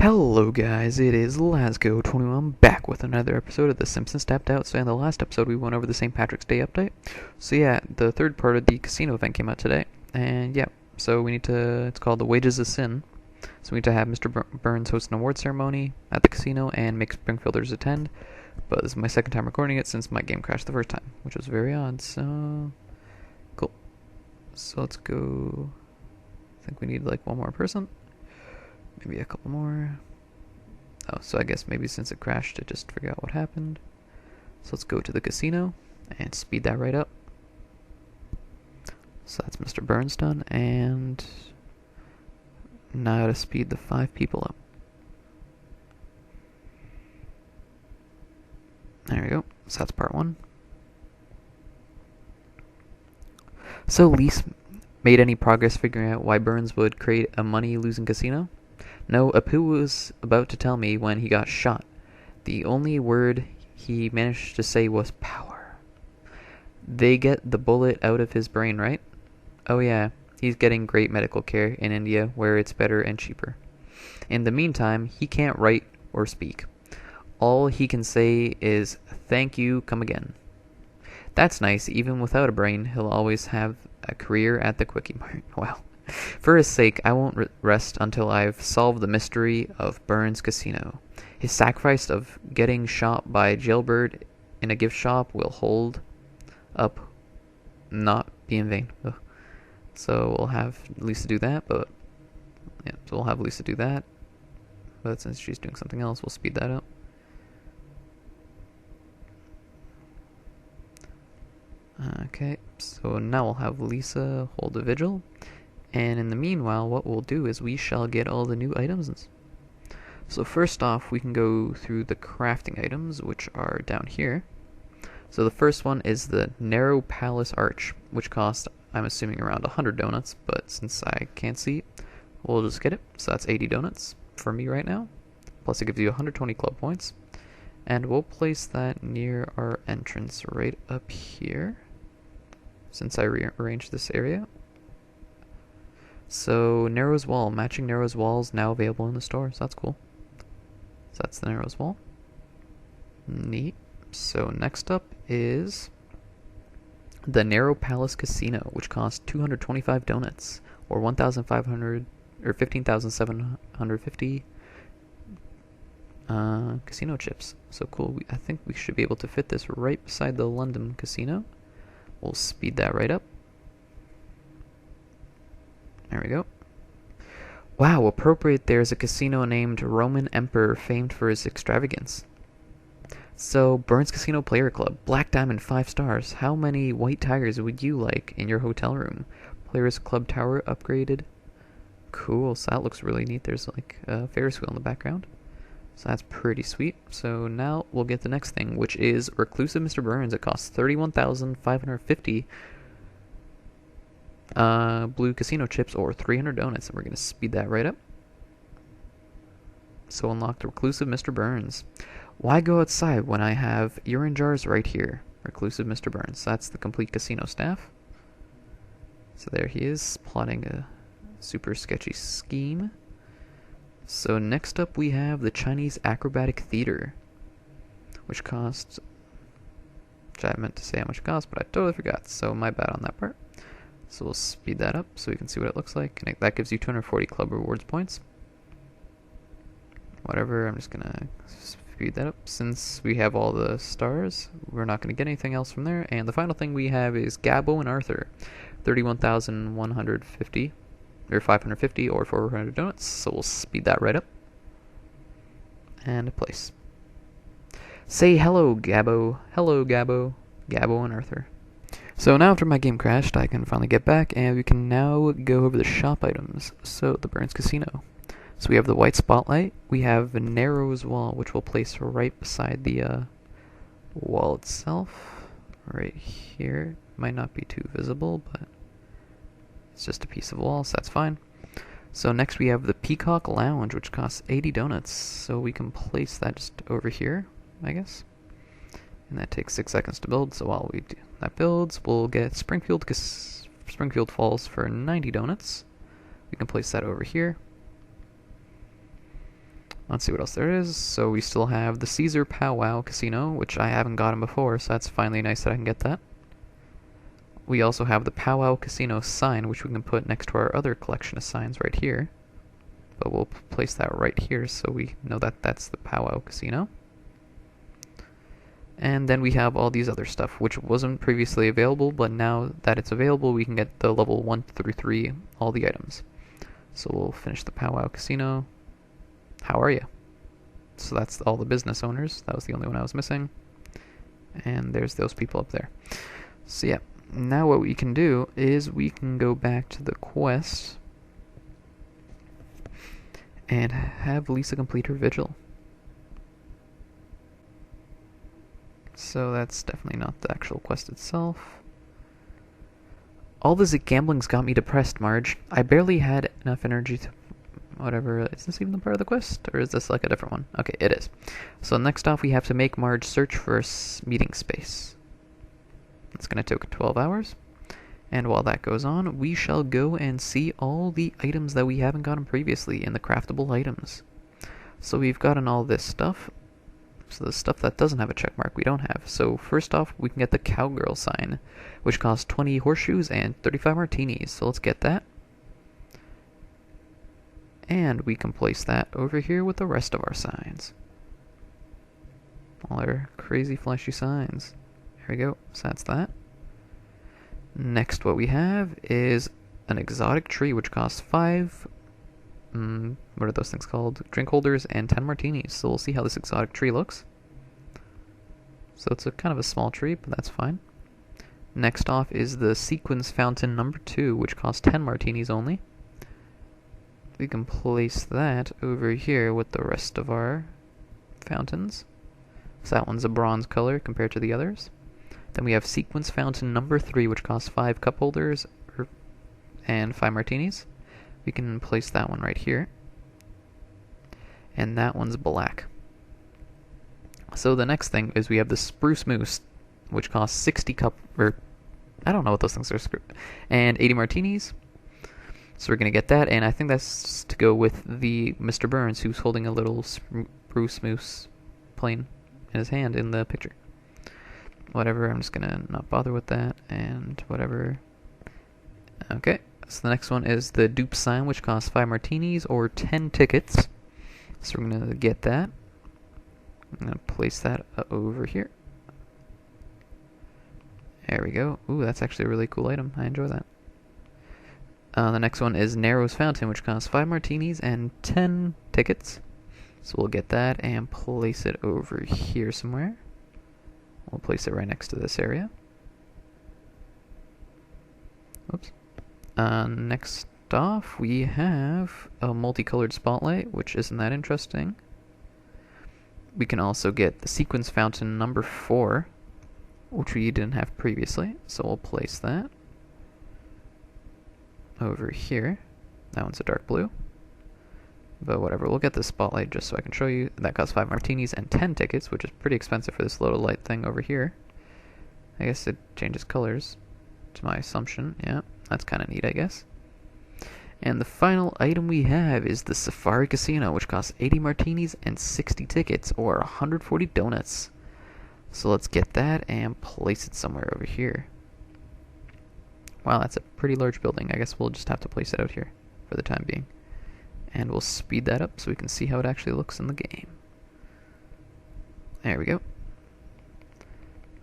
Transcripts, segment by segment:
Hello guys, it is Lasgo21 back with another episode of The Simpsons Tapped Out. So in the last episode we went over the St. Patrick's Day update. So yeah, the third part of the casino event came out today. And yeah, so we need to, it's called The Wages of Sin. So we need to have Mr. Burns host an award ceremony at the casino and make Springfielders attend. But this is my second time recording it since my game crashed the first time, which was very odd, so cool. So let's go, I think we need like one more person. Maybe a couple more. Oh, so I guess maybe since it crashed, it just figured out what happened. So let's go to the casino and speed that right up. So that's Mr. Burns done, and now to speed the 5 people up. There we go. So that's part 1. So Lise made any progress figuring out why Burns would create a money-losing casino? No, Apu was about to tell me when he got shot. The only word he managed to say was power. They get the bullet out of his brain, right? Oh yeah, he's getting great medical care in India where it's better and cheaper. In the meantime, he can't write or speak. All he can say is, "Thank you, come again." That's nice, even without a brain, he'll always have a career at the Quickie Mart. Wow. For his sake, I won't rest until I've solved the mystery of Burns Casino. His sacrifice of getting shot by a jailbird in a gift shop will hold up, not be in vain. Ugh. So we'll have Lisa do that, but yeah, so we'll have Lisa do that. But since she's doing something else, we'll speed that up. Okay, so now we'll have Lisa hold a vigil. And in the meanwhile, what we'll do is we shall get all the new items. So first off, we can go through the crafting items, which are down here. So the first one is the Nero Palace Arch, which costs, I'm assuming, around 100 donuts, but since I can't see, we'll just get it. So that's 80 donuts for me right now. Plus it gives you 120 club points. And we'll place that near our entrance right up here, since I rearranged this area. So Nero's Wall, matching Nero's Wall is now available in the store, so that's cool. So that's the Nero's Wall. Neat. So next up is the Nero Palace Casino, which costs 225 donuts, or 1,500 or 15,750 casino chips. So cool. I think we should be able to fit this right beside the London Casino. We'll speed that right up. There we go. Wow, appropriate there's a casino named Roman Emperor famed for his extravagance. So, Burns Casino Player Club, Black Diamond 5 stars. How many white tigers would you like in your hotel room? Players Club Tower upgraded. Cool, so that looks really neat. There's like a Ferris wheel in the background. So that's pretty sweet. So now we'll get the next thing, which is Reclusive Mr. Burns. It costs 31,550 blue casino chips or 300 donuts, and we're going to speed that right up. So unlock the Reclusive Mr. Burns. Why go outside when I have urine jars right here? Reclusive Mr. Burns. That's the complete casino staff. So there he is, plotting a super sketchy scheme. So next up we have the Chinese Acrobatic Theater, which costs, which I meant to say how much it costs, but I totally forgot, so my bad on that part. So we'll speed that up so we can see what it looks like. And that gives you 240 club rewards points. Whatever, I'm just gonna speed that up. Since we have all the stars, we're not gonna get anything else from there. And the final thing we have is Gabbo and Arthur, 31,150 or 550 or 400 donuts. So we'll speed that right up. And place. Say hello, Gabbo. Hello, Gabbo. Gabbo and Arthur. So now after my game crashed, I can finally get back, and we can now go over the shop items. So, the Burns Casino. So we have the white spotlight, we have Nero's Wall, which we'll place right beside the wall itself. Right here. Might not be too visible, but it's just a piece of wall, so that's fine. So next we have the Peacock Lounge, which costs 80 donuts. So we can place that just over here, I guess. And that takes 6 seconds to build, so while that builds, we'll get Springfield Falls for 90 donuts. We can place that over here. Let's see what else there is. So we still have the Caesar Pow-Wow Casino, which I haven't gotten before, so that's finally nice that I can get that. We also have the Pow-Wow Casino sign, which we can put next to our other collection of signs right here. But we'll place that right here so we know that that's the Pow-Wow Casino. And then we have all these other stuff, which wasn't previously available, but now that it's available, we can get the level 1 through 3, all the items. So we'll finish the Pow-Wow Casino. How are you? So that's all the business owners. That was the only one I was missing. And there's those people up there. So yeah, now what we can do is we can go back to the quest and have Lisa complete her vigil. So that's definitely not the actual quest itself. All this gambling's got me depressed, Marge. I barely had enough energy to... Whatever, is this even the part of the quest? Or is this like a different one? Okay, it is. So next off, we have to make Marge search for a meeting space. It's going to take 12 hours. And while that goes on, we shall go and see all the items that we haven't gotten previously in the craftable items. So we've gotten all this stuff. So the stuff that doesn't have a check mark we don't have. So first off, we can get the Cowgirl sign, which costs 20 horseshoes and 35 martinis. So let's get that. And we can place that over here with the rest of our signs. All our crazy fleshy signs. Here we go. So that's that. Next, what we have is an exotic tree, which costs 5... what are those things called? Drink holders and 10 martinis. So we'll see how this exotic tree looks. So it's a kind of a small tree, but that's fine. Next off is the sequins fountain number 2, which costs 10 martinis only. We can place that over here with the rest of our fountains. So that one's a bronze color compared to the others. Then we have sequins fountain number 3, which costs 5 cup holders and 5 martinis. We can place that one right here. And that one's black. So the next thing is we have the Spruce Moose, which costs 60 cup... or I don't know what those things are. And 80 martinis. So we're going to get that, and I think that's to go with the Mr. Burns, who's holding a little Spruce Moose plane in his hand in the picture. Whatever, I'm just going to not bother with that, and whatever. Okay, so the next one is the Dupes sign, which costs 5 martinis or 10 tickets. So we're going to get that. I'm going to place that over here. There we go. Ooh, that's actually a really cool item. I enjoy that. The next one is Nero's Fountain, which costs 5 martinis and 10 tickets. So we'll get that and place it over here somewhere. We'll place it right next to this area. Oops. Next off, we have a multicolored spotlight, which isn't that interesting. We can also get the sequins fountain number 4, which we didn't have previously. So we'll place that over here. That one's a dark blue. But whatever, we'll get the spotlight just so I can show you. That costs 5 martinis and 10 tickets, which is pretty expensive for this little light thing over here. I guess it changes colors, to my assumption. Yeah, that's kind of neat, I guess. And the final item we have is the Safari Casino, which costs 80 martinis and 60 tickets, or 140 donuts. So let's get that and place it somewhere over here. Wow, that's a pretty large building. I guess we'll just have to place it out here for the time being. And we'll speed that up so we can see how it actually looks in the game. There we go.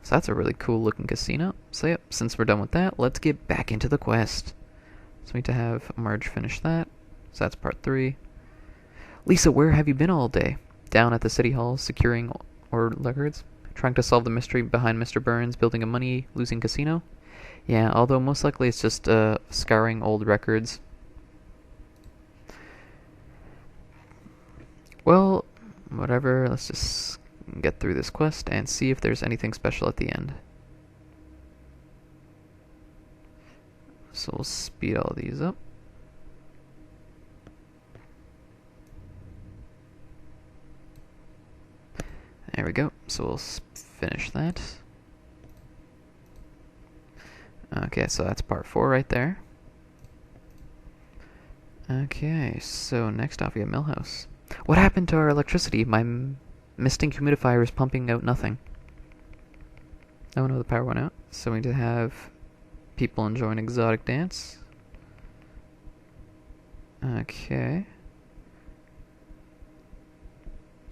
So that's a really cool looking casino. So yep, since we're done with that, let's get back into the quest. So we need to have Marge finish that. So that's part 3. Lisa, where have you been all day? Down at the city hall, securing records? Trying to solve the mystery behind Mr. Burns building a money-losing casino? Yeah, although most likely it's just scouring old records. Well, whatever, let's just get through this quest and see if there's anything special at the end. So we'll speed all these up. There we go, so we'll finish that. Okay, so that's part 4 right there. Okay, so next off we have Millhouse. What happened to our electricity? My misting humidifier is pumping out nothing. Oh no, the power went out. So we need to have people enjoying exotic dance. Okay.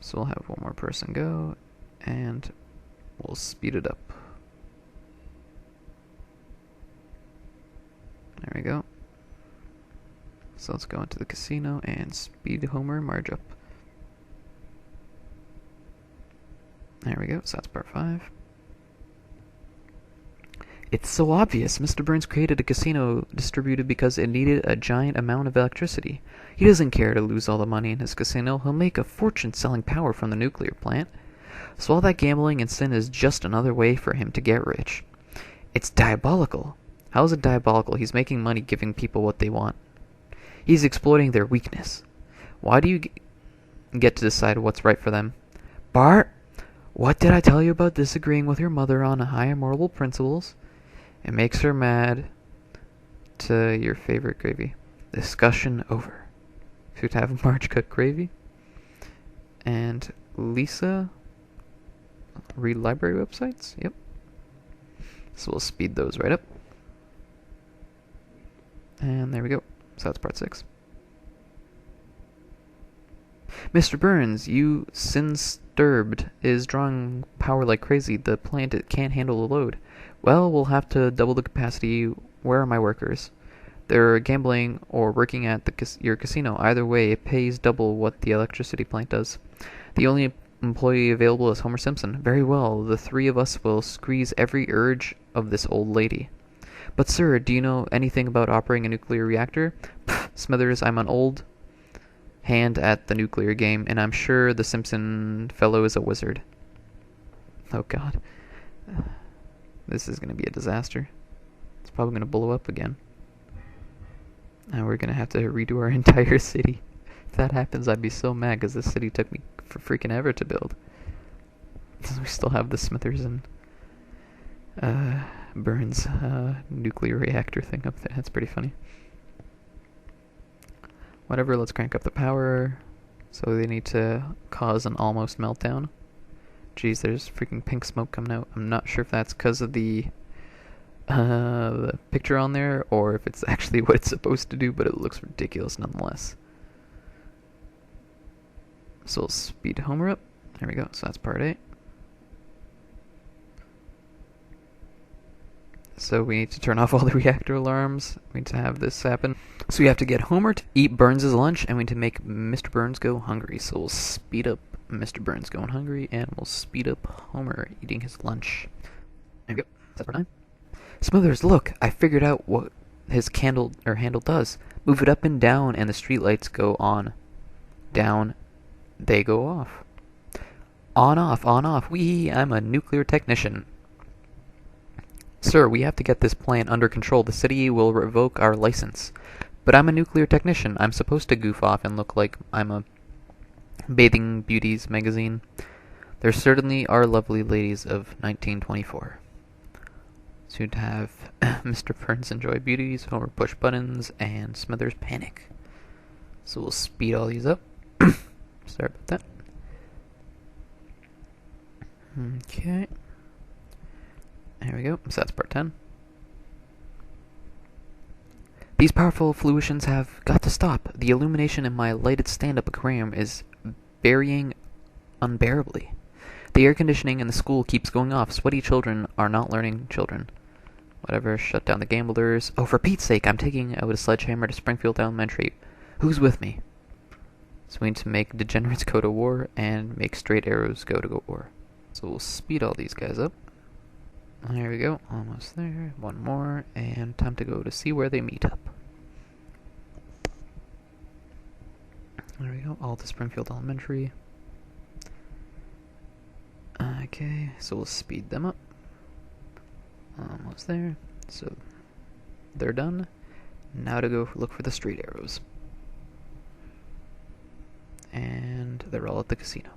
So we'll have one more person go, and we'll speed it up. There we go. So let's go into the casino and speed Homer Marge up. There we go, so that's part 5. It's so obvious. Mr. Burns created a casino distributed because it needed a giant amount of electricity. He doesn't care to lose all the money in his casino. He'll make a fortune selling power from the nuclear plant. So all that gambling and sin is just another way for him to get rich. It's diabolical. How is it diabolical? He's making money giving people what they want. He's exploiting their weakness. Why do you get to decide what's right for them? Bart, what did I tell you about disagreeing with your mother on higher moral principles? It makes her mad. To your favorite gravy. Discussion over. Should have Marge cook gravy. And Lisa, read library websites. Yep. So we'll speed those right up. And there we go. So that's part 6. Mr. Burns, you sin-disturbed is drawing power like crazy. The plant it can't handle the load. Well, we'll have to double the capacity. Where are my workers? They're gambling or working at your casino. Either way, it pays double what the electricity plant does. The only employee available is Homer Simpson. Very well, the 3 of us will squeeze every urge of this old lady. But sir, do you know anything about operating a nuclear reactor? Pfft, Smithers, I'm an old hand at the nuclear game, and I'm sure the Simpson fellow is a wizard. Oh god. This is going to be a disaster. It's probably going to blow up again. And we're going to have to redo our entire city. If that happens, I'd be so mad, because this city took me for freaking ever to build. We still have the Smithers and Burns nuclear reactor thing up there. That's pretty funny. Whatever, let's crank up the power. So they need to cause an almost meltdown. Jeez, there's freaking pink smoke coming out. I'm not sure if that's because of the picture on there, or if it's actually what it's supposed to do, but it looks ridiculous nonetheless. So we'll speed Homer up. There we go, so that's part 8. So we need to turn off all the reactor alarms. We need to have this happen. So we have to get Homer to eat Burns' lunch, and we need to make Mr. Burns go hungry. So we'll speed up Mr. Burns going hungry, and we'll speed up Homer eating his lunch. There we go. That's part 9. Smithers, look! I figured out what his handle does. Move it up and down, and the streetlights go on. Down, they go off. On, off, on, off. Wee! I'm a nuclear technician. Sir, we have to get this plant under control. The city will revoke our license. But I'm a nuclear technician. I'm supposed to goof off and look like I'm a Bathing Beauties magazine. There certainly are lovely ladies of 1924. Soon to have Mr. Burns enjoy beauties, Homer push buttons, and Smithers panic. So we'll speed all these up. Sorry about that. Okay. There we go. So that's part 10. These powerful fluitions have got to stop. The illumination in my lighted stand-up aquarium is varying unbearably. The air conditioning in the school keeps going off. Sweaty children are not learning children. Whatever, shut down the gamblers. Oh, for Pete's sake, I'm taking out a sledgehammer to Springfield Elementary. Who's with me? So we need to make degenerates go to war and make straight arrows go to war. So we'll speed all these guys up. There we go, almost there. One more, and time to go to see where they meet up. There we go, all to Springfield Elementary. Okay, so we'll speed them up. Almost there. So they're done. Now to go look for the straight arrows. And they're all at the casino.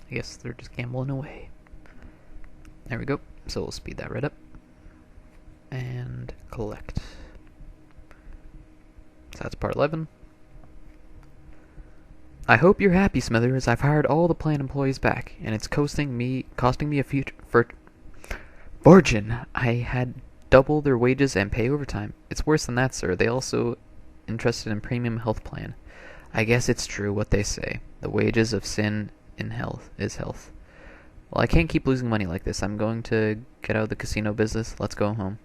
I guess they're just gambling away. There we go. So we'll speed that right up. And collect. So that's part 11. I hope you're happy, Smithers. I've hired all the plant employees back, and it's costing me a fortune. I had double their wages and pay overtime. It's worse than that, sir. They also interested in premium health plan. I guess it's true what they say. The wages of sin in health is health. Well, I can't keep losing money like this. I'm going to get out of the casino business. Let's go home.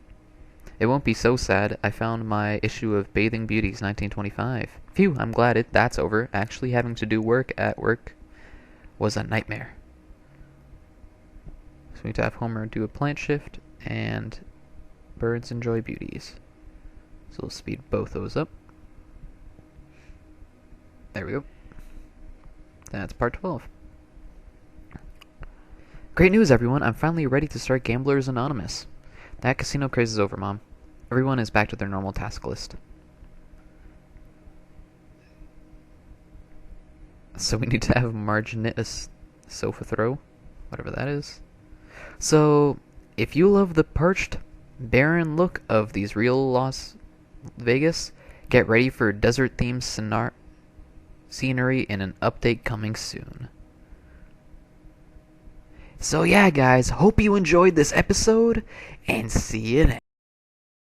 It won't be so sad. I found my issue of Bathing Beauties 1925. Phew, I'm glad that's over. Actually having to do work at work was a nightmare. So we need to have Homer do a plant shift, and birds enjoy beauties. So we'll speed both those up. There we go. That's part 12. Great news, everyone. I'm finally ready to start Gamblers Anonymous. That casino craze is over, Mom. Everyone is back to their normal task list. So we need to have Marge knit a sofa throw, whatever that is. So, if you love the parched, barren look of these real Las Vegas, get ready for desert-themed scenery in an update coming soon. So yeah, guys, hope you enjoyed this episode, and see you next.